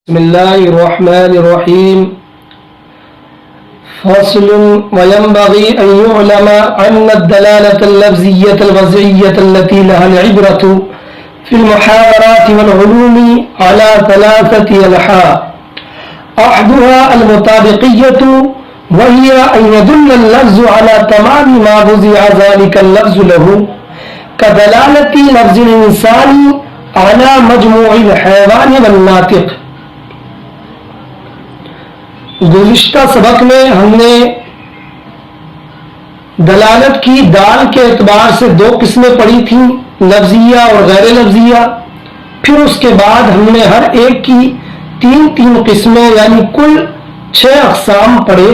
بسم الله الرحمن الرحيم. فصل. وينبغي أن يعلم أن الدلالة اللفظية الوضعية التي لها العبرة في المحاورات والعلوم على ثلاثة أنحاء. أحدها المطابقية، وهي أن يدل اللفظ على تمام ما وضع ذلك اللفظ له، كدلالة لفظ الإنسان على مجموع الحيوان والناطق. گزشتہ سبق میں ہم نے دلالت کی دال کے اعتبار سے دو قسمیں پڑھی تھیں، لفظیہ اور غیر لفظیہ. پھر اس کے بعد ہم نے ہر ایک کی تین قسمیں یعنی کل 6 اقسام پڑھے،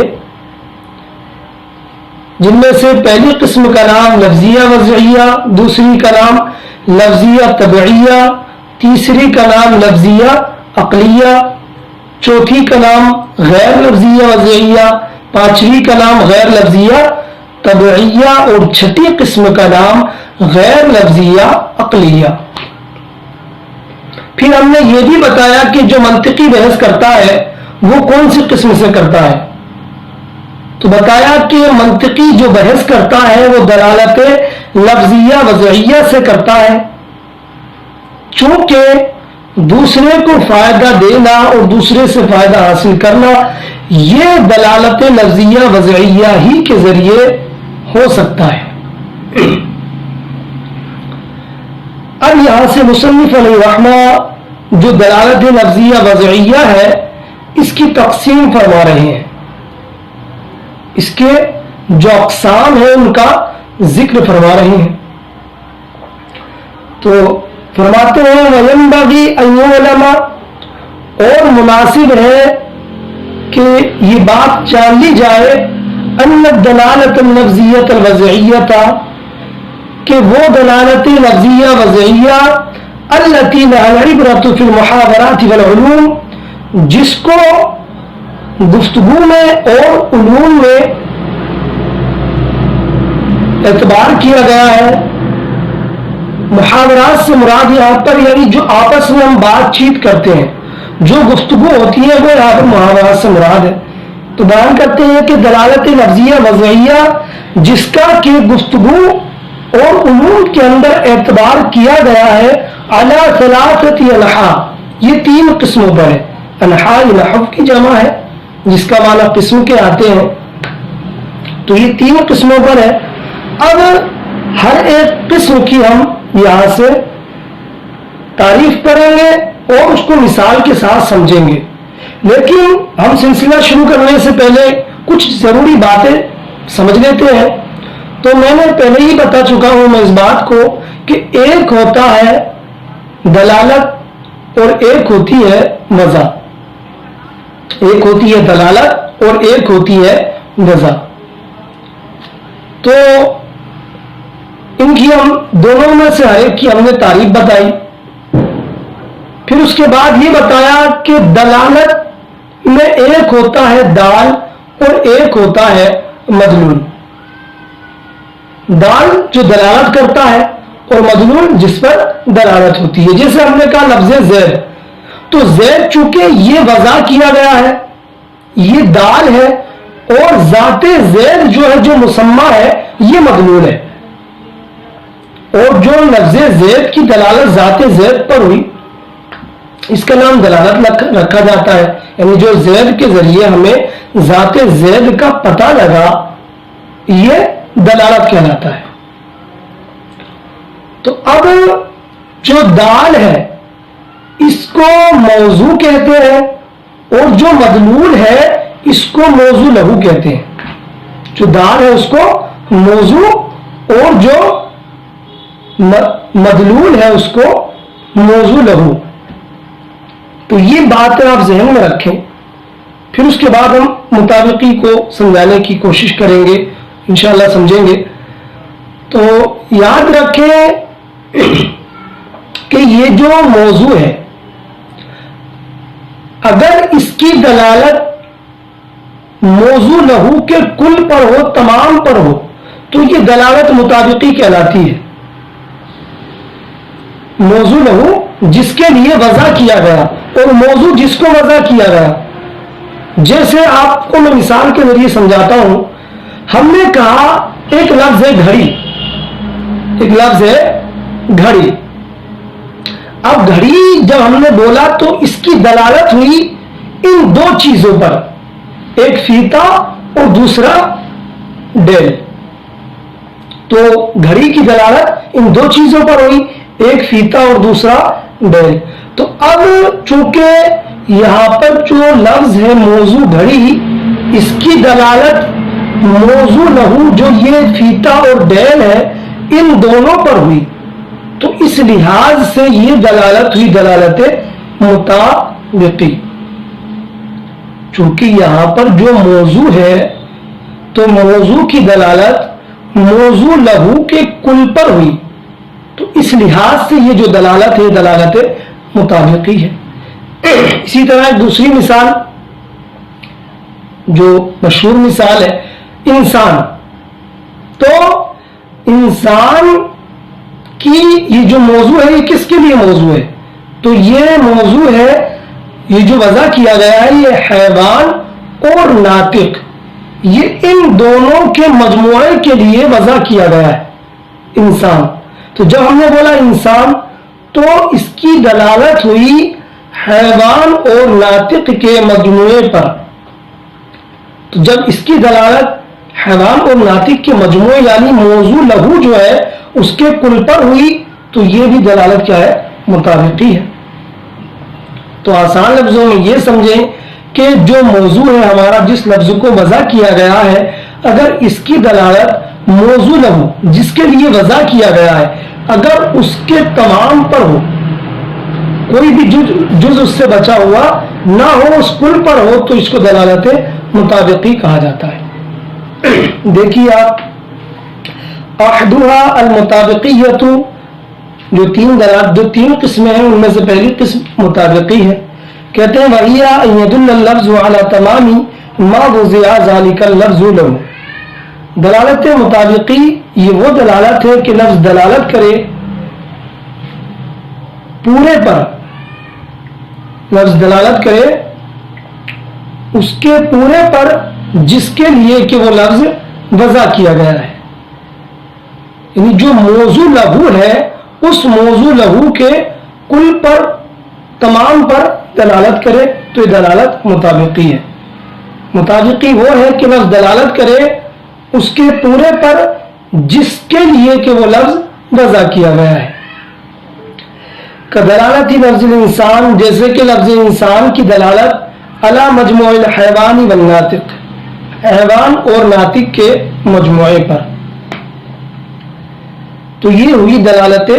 جن میں سے پہلی قسم کا نام لفظیہ وضعیہ، دوسری کا نام لفظیہ طبعیہ، تیسری کا نام لفظیہ عقلیہ، چوتھی کا نام غیر لفظیہ وضعیہ، پانچویں کا نام غیر لفظیہ طبعیہ اور چھٹی قسم کا نام غیر لفظیہ عقلیہ. پھر ہم نے یہ بھی بتایا کہ جو منطقی بحث کرتا ہے وہ کون سی قسم سے کرتا ہے. تو بتایا کہ منطقی جو بحث کرتا ہے وہ دلالت لفظیہ وضعیہ سے کرتا ہے، چونکہ دوسرے کو فائدہ دینا اور دوسرے سے فائدہ حاصل کرنا یہ دلالت لفظیہ وضعیہ ہی کے ذریعے ہو سکتا ہے. اب یہاں سے مصنف علیہ رحمہ جو دلالت لفظیہ وضعیہ ہے اس کی تقسیم فرما رہے ہیں، اس کے جو اقسام ہیں ان کا ذکر فرما رہے ہیں. تو فرماتے ہیں وَيَنبَغِي أَن يُعْلَمَ، اور مناسب ہے کہ یہ بات جان لی جائے، أَنَّ الدَّلَالَةَ اللَّفْظِيَّةَ الْوَضْعِيَّةَ کہ وہ دلالت لفظیہ وضعیہ التي لها العبرة في المحاورات والعلوم جس کو گفتگو میں اور علوم میں اعتبار کیا گیا ہے. محاورات سے مراد یہاں پر یعنی جو آپس میں ہم بات چیت کرتے ہیں، جو گفتگو ہوتی ہے وہ یہاں پر محاورات سے مراد ہے. تو بیان کرتے ہیں کہ دلالت لفظیہ وضعیہ جس کا کہ گفتگو اور علوم کے اندر اعتبار کیا گیا ہے علی ثلاثۃ انحاء، یہ 3 قسموں پر ہے. انحاء نحو کی جمع ہے جس کا معنی قسم کے آتے ہیں، تو یہ 3 قسموں پر ہے. اب ہر ایک قسم کی ہم یہاں سے تعریف کریں گے اور اس کو مثال کے ساتھ سمجھیں گے. لیکن ہم سلسلہ شروع کرنے سے پہلے کچھ ضروری باتیں سمجھ لیتے ہیں. تو میں نے پہلے ہی بتا چکا ہوں میں اس بات کو کہ ایک ہوتا ہے دلالت اور ایک ہوتی ہے وضع. ایک ہوتی ہے دلالت اور ایک ہوتی ہے وضع. تو ان کی ہم دونوں میں سے ہر ایک کی ہم نے تعریف بتائی. پھر اس کے بعد یہ بتایا کہ دلالت میں ایک ہوتا ہے دال اور ایک ہوتا ہے مدلول. دال جو دلالت کرتا ہے اور مدلول جس پر دلالت ہوتی ہے. جیسے ہم نے کہا لفظ زید، تو زید چونکہ یہ وضع کیا گیا ہے، یہ دال ہے، اور ذات زید جو ہے جو مسمى ہے یہ مدلول ہے. اور جو لفظ زید کی دلالت ذات زید پر ہوئی اس کا نام دلالت رکھا جاتا ہے. یعنی جو زید کے ذریعے ہمیں ذات زید کا پتہ لگا یہ دلالت کہلاتا ہے. تو اب جو دال ہے اس کو موضوع کہتے ہیں اور جو مدلول ہے اس کو موضوع لہو کہتے ہیں. جو دال ہے اس کو موضوع اور جو مدلول ہے اس کو موضوع لہو. تو یہ باتیں آپ ذہن میں رکھیں. پھر اس کے بعد ہم مطابقی کو سمجھانے کی کوشش کریں گے، انشاءاللہ سمجھیں گے. تو یاد رکھیں کہ یہ جو موضوع ہے اگر اس کی دلالت موضوع لہو کے کل پر ہو، تمام پر ہو، تو یہ دلالت مطابقی کہلاتی ہے. موضوع لہو جس کے لیے وضع کیا گیا اور موضوع جس کو وضع کیا گیا. جیسے آپ کو میں مثال کے ذریعے سمجھاتا ہوں. ہم نے کہا ایک لفظ ہے گھڑی، ایک لفظ ہے گھڑی. اب گھڑی جب ہم نے بولا تو اس کی دلالت ہوئی ان دو چیزوں پر، ایک فیتا اور دوسرا ڈیل. تو گھڑی کی دلالت ان دو چیزوں پر ہوئی، ایک فیتا اور دوسرا ڈیل. تو اب چونکہ یہاں پر جو لفظ ہے موضوع گھڑی، اس کی دلالت موضوع لہو جو یہ فیتا اور ڈیل ہے ان دونوں پر ہوئی، تو اس لحاظ سے یہ دلالت ہوئی دلالت مطابقی. چونکہ یہاں پر جو موضوع ہے تو موضوع کی دلالت موضوع لہو کے کل پر ہوئی، تو اس لحاظ سے یہ جو دلالت ہے دلالت مطابقی ہے. اسی طرح ایک دوسری مثال جو مشہور مثال ہے انسان. تو انسان کی یہ جو موضوع ہے یہ کس کے لیے موضوع ہے؟ تو یہ موضوع ہے، یہ جو وضع کیا گیا ہے یہ حیوان اور ناطق، یہ ان دونوں کے مجموعے کے لیے وضع کیا گیا ہے انسان. تو جب ہم نے بولا انسان تو اس کی دلالت ہوئی حیوان اور ناطق کے مجموعے پر. تو جب اس کی دلالت حیوان اور ناطق کے مجموعے یعنی موضوع لہو جو ہے اس کے کل پر ہوئی تو یہ بھی دلالت کیا ہے؟ مطابقی ہے. تو آسان لفظوں میں یہ سمجھیں کہ جو موضوع ہے ہمارا جس لفظ کو وضع کیا گیا ہے، اگر اس کی دلالت موضوع لہو جس کے لیے وضع کیا گیا ہے اگر اس کے تمام پر ہو، کوئی بھی جز اس سے بچا ہوا نہ ہو، اس کل پر ہو، تو اس کو دلالت مطابقی کہا جاتا ہے. دیکھیے آپ، احدها المطابقیت، جو تین قسمیں ہیں ان میں سے پہلی قسم مطابقی ہے. کہتے ہیں وَهِيَ أَن يَدُلَّ اللَّفْظُ عَلَى تَمَامِ مَا وُضِعَ ذَلِكَ اللَّفْظُ لَهُ. دلالت مطابقی یہ وہ دلالت ہے کہ لفظ دلالت کرے پورے پر، لفظ دلالت کرے اس کے پورے پر جس کے لیے کہ وہ لفظ وضع کیا گیا ہے. یعنی جو موضوع لہو ہے اس موضوع لہو کے کل پر تمام پر دلالت کرے تو یہ دلالت مطابقی ہے. مطابقی وہ ہے کہ لفظ دلالت کرے اس کے پورے پر جس کے لیے کہ وہ لفظ وضع کیا گیا ہے. کدلالت لفظ الانسان، جیسے کہ لفظ انسان کی دلالت علی مجموع الحیوان والناطق، حیوان اور ناطق کے مجموعے پر. تو یہ ہوئی دلالت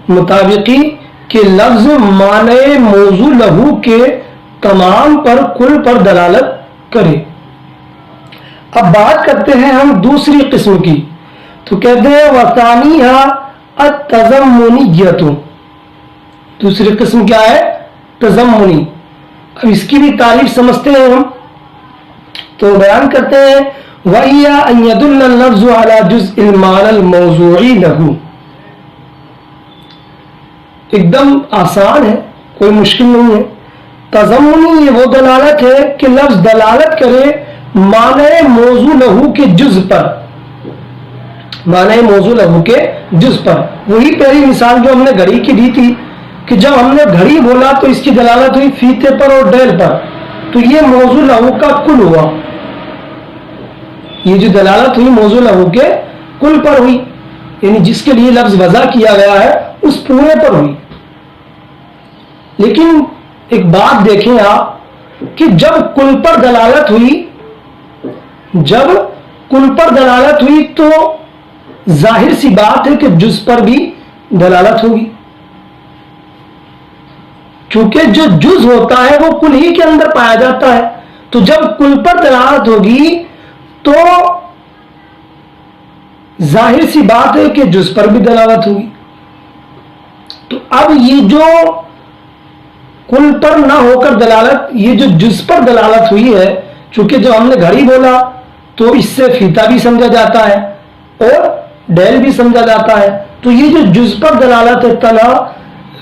مطابقی کہ لفظ معنی موضوع لہو کے تمام پر کل پر دلالت کرے. اب بات کرتے ہیں ہم دوسری قسم کی. تو کہتے ہیں وَثَانِيهَا التَّضَمُّنِيَّةُ. دوسری قسم کیا ہے؟ تضمنی. اب اس کی بھی تعریف سمجھتے ہیں ہم. تو بیان کرتے ہیں وَهِيَ أَن يَدُلَّ اللَّفْظُ عَلَى جُزْءِ الْمَعْنَى الْمَوْضُوعِ لَهُ. ایک دم آسان ہے، کوئی مشکل نہیں ہے. تضمنی یہ وہ دلالت ہے کہ لفظ دلالت کرے معنی موضوع لہو کے جز پر، معنی موضوع لہو کے جز پر. وہی پہلی مثال جو ہم نے گھڑی کی دی تھی کہ جب ہم نے گھڑی بولا تو اس کی دلالت ہوئی فیتے پر اور ڈیل پر، تو یہ موضوع لہو کا کل ہوا. یہ جو دلالت ہوئی موضوع لہو کے کل پر ہوئی، یعنی جس کے لیے لفظ وضع کیا گیا ہے اس پورے پر ہوئی. لیکن ایک بات دیکھیں آپ کہ جب کل پر دلالت ہوئی، جب کل پر دلالت ہوئی تو ظاہر سی بات ہے کہ جز پر بھی دلالت ہوگی، کیونکہ جو جز ہوتا ہے وہ کل ہی کے اندر پایا جاتا ہے. تو جب کل پر دلالت ہوگی تو ظاہر سی بات ہے کہ جز پر بھی دلالت ہوگی. تو اب یہ جو کل پر نہ ہو کر دلالت، یہ جو جز پر دلالت ہوئی ہے، چونکہ جو ہم نے گھڑی بولا تو اس سے فیتا بھی سمجھا جاتا ہے اور ڈیل بھی سمجھا جاتا ہے. تو یہ جو جز پر دلالت ہے تنہا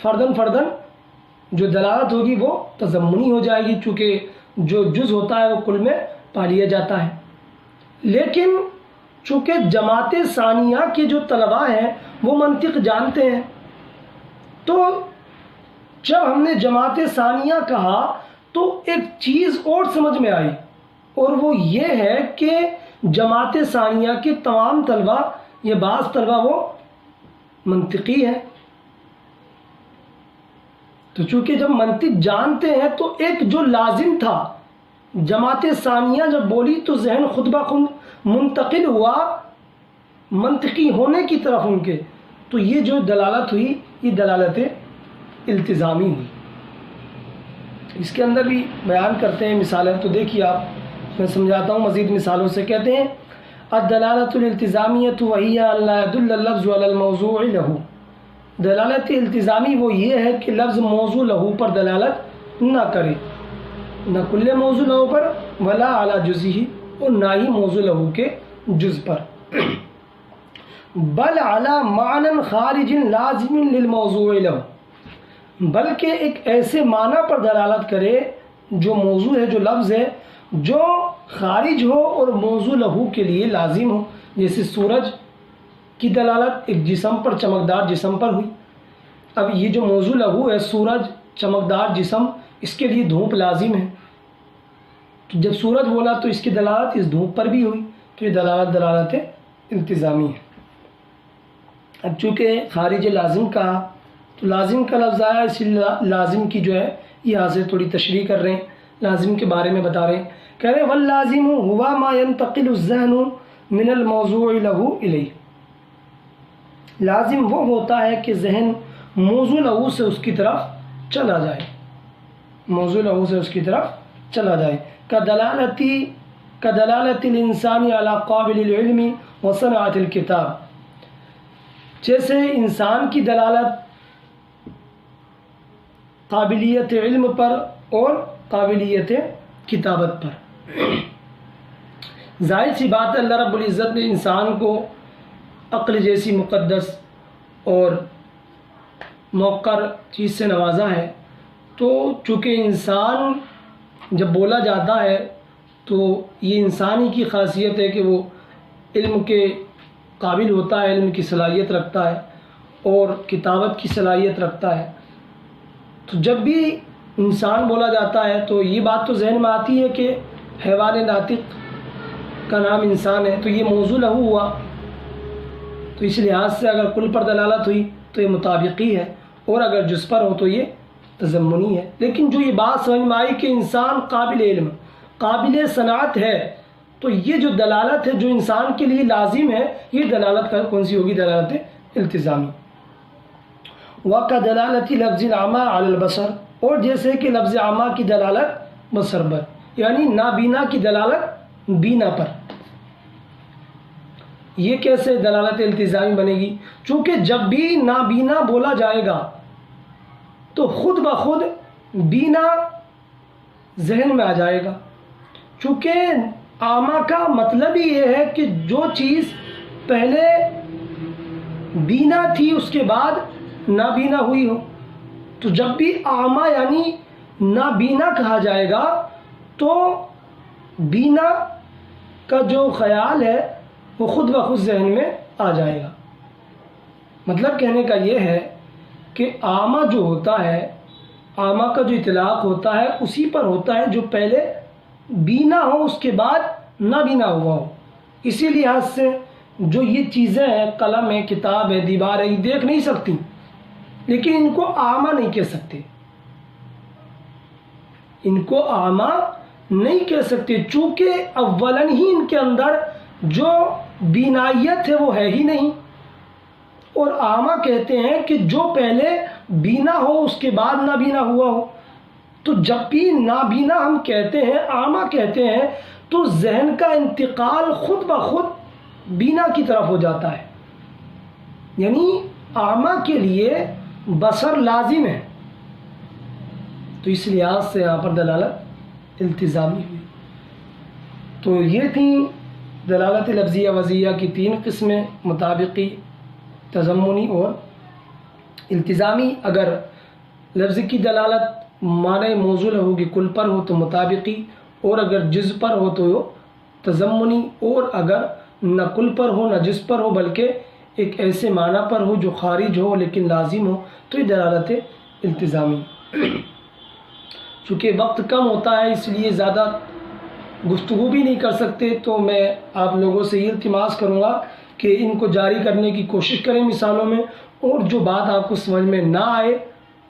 فردن فردن جو دلالت ہوگی وہ تضمنی ہو جائے گی، چونکہ جو جز ہوتا ہے وہ کل میں پا لیا جاتا ہے۔ لیکن چونکہ جماعت ثانیہ کے جو طلباء ہیں وہ منطق جانتے ہیں، تو جب ہم نے جماعت ثانیہ کہا تو ایک چیز اور سمجھ میں آئی، اور وہ یہ ہے کہ جماعت ثانیہ کے تمام طلباء یا بعض طلباء وہ منطقی ہیں۔ تو چونکہ جب منطق جانتے ہیں تو ایک جو لازم تھا، جماعت ثانیہ جب بولی تو ذہن خود بخود منتقل ہوا منطقی ہونے کی طرف ان کے، تو یہ جو دلالت ہوئی یہ دلالت التزامی ہوئی۔ اس کے اندر بھی بیان کرتے ہیں مثالیں، تو دیکھیے آپ، میں سمجھاتا ہوں مزید مثالوں سے۔ کہتے ہیں الدلالۃ الالتزامیۃ وہی الا يدل اللفظ علی الموضوع له، دلالت التزامی وہ یہ ہے کہ لفظ موضوع لہو پر دلالت نہ کرے، نہ کل موضوع لہو پر ولا علی جزہ، اور نہ ہی موضوع لہو کے جز پر، بل علی معنی خارج لازم للموضوع لہو، بلکہ ایک ایسے معنی پر دلالت کرے جو موضوع ہے، جو لفظ ہے، جو خارج ہو اور موضوع لہو کے لیے لازم ہو۔ جیسے سورج کی دلالت ایک جسم پر، چمکدار جسم پر ہوئی۔ اب یہ جو موضوع لہو ہے سورج، چمکدار جسم، اس کے لیے دھوپ لازم ہے، تو جب سورج بولا تو اس کی دلالت اس دھوپ پر بھی ہوئی، تو یہ دلالت التزامی ہے۔ اب چونکہ خارج لازم کا، تو لازم کا لفظ آیا، اس لیے لازم کی جو ہے یہاں سے تھوڑی تشریح کر رہے ہیں، لازم کے بارے میں بتا رہے ہیں۔ کہہ رہے واللازم ہوا ما ينتقل الذہن من الموضوع له الیہ، لازم وہ ہوتا ہے کہ ذہن موضوع لہو سے اس کی طرف چلا جائے، موضوع لہو سے اس کی طرف چلا جائے۔ کدلالت الانسان علی قابل العلم وصنعت الکتاب، جیسے انسان کی دلالت قابلیت علم پر اور قابلیت کتابت پر۔ ظاہر سی بات ہے اللہ رب العزت نے انسان کو عقل جیسی مقدس اور موقر چیز سے نوازا ہے، تو چونکہ انسان جب بولا جاتا ہے تو یہ انسانی کی خاصیت ہے کہ وہ علم کے قابل ہوتا ہے، علم کی صلاحیت رکھتا ہے اور کتابت کی صلاحیت رکھتا ہے۔ تو جب بھی انسان بولا جاتا ہے تو یہ بات تو ذہن میں آتی ہے کہ حیوان ناطق کا نام انسان ہے، تو یہ موضوع لہو ہوا، تو اس لحاظ سے اگر کل پر دلالت ہوئی تو یہ مطابقی ہے، اور اگر جز پر ہو تو یہ تضمنی ہے۔ لیکن جو یہ بات سمجھ میں آئی کہ انسان قابل علم، قابل صنعت ہے، تو یہ جو دلالت ہے جو انسان کے لیے لازم ہے، یہ دلالت کون سی ہوگی؟ دلالت التزامی۔ وَكَدَلَالَةِ لَفْظِ الْعَمَى عَلَى الْبَصَرِ، اور جیسے کہ لفظ عامہ کی دلالت بصر پر، یعنی نابینا کی دلالت بینا پر۔ یہ کیسے دلالت التزامی بنے گی؟ چونکہ جب بھی نابینا بولا جائے گا تو خود بخود بینا ذہن میں آ جائے گا، چونکہ عامہ کا مطلب ہی یہ ہے کہ جو چیز پہلے بینا تھی اس کے بعد نابینا ہوئی ہو، تو جب بھی عامہ یعنی نابینا کہا جائے گا تو بینا کا جو خیال ہے وہ خود بخود ذہن میں آ جائے گا۔ مطلب کہنے کا یہ ہے کہ عامہ جو ہوتا ہے، عامہ کا جو اطلاق ہوتا ہے اسی پر ہوتا ہے جو پہلے بینا ہو اس کے بعد نابینا ہوا ہو۔ اسی لحاظ سے جو یہ چیزیں ہیں، قلم ہے، کتاب ہے، دیوار ہے، یہ دیکھ نہیں سکتی، لیکن ان کو عامہ نہیں کہہ سکتے، ان کو عامہ نہیں کہہ سکتے، چونکہ اولاً ہی ان کے اندر جو بینائیت ہے وہ ہے ہی نہیں، اور عامہ کہتے ہیں کہ جو پہلے بینا ہو اس کے بعد نابینا ہوا ہو۔ تو جب بھی نابینا ہم کہتے ہیں، عامہ کہتے ہیں، تو ذہن کا انتقال خود بخود بینا کی طرف ہو جاتا ہے، یعنی عامہ کے لیے بصر لازم ہے، تو اس لحاظ سے یہاں پر دلالت التزامی ہوئی۔ تو یہ تھیں دلالت لفظیہ وضعیہ کی تین قسمیں، مطابقی، تضمنی اور التزامی اگر لفظ کی دلالت معنی موصول ہوگی کل پر ہو تو مطابقی، اور اگر جز پر ہو تو تضمنی، اور اگر نہ کل پر ہو نہ جز پر ہو بلکہ ایک ایسے معنی پر ہو جو خارج ہو لیکن لازم ہو تو یہ دلالت التزامی۔ چونکہ وقت کم ہوتا ہے اس لیے زیادہ گفتگو بھی نہیں کر سکتے، تو میں آپ لوگوں سے یہ التماس کروں گا کہ ان کو جاری کرنے کی کوشش کریں مثالوں میں، اور جو بات آپ کو سمجھ میں نہ آئے،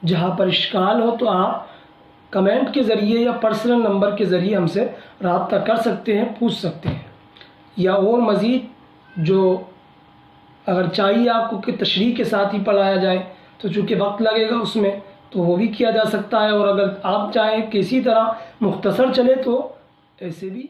جہاں پر اشکال ہو، تو آپ کمنٹ کے ذریعے یا پرسنل نمبر کے ذریعے ہم سے رابطہ کر سکتے ہیں، پوچھ سکتے ہیں، یا اور مزید جو اگر چاہیے آپ کو کہ تشریح کے ساتھ ہی پڑھایا جائے تو چونکہ وقت لگے گا اس میں، تو وہ بھی کیا جا سکتا ہے، اور اگر آپ چاہیں کہ اسی طرح مختصر چلے تو ایسے بھی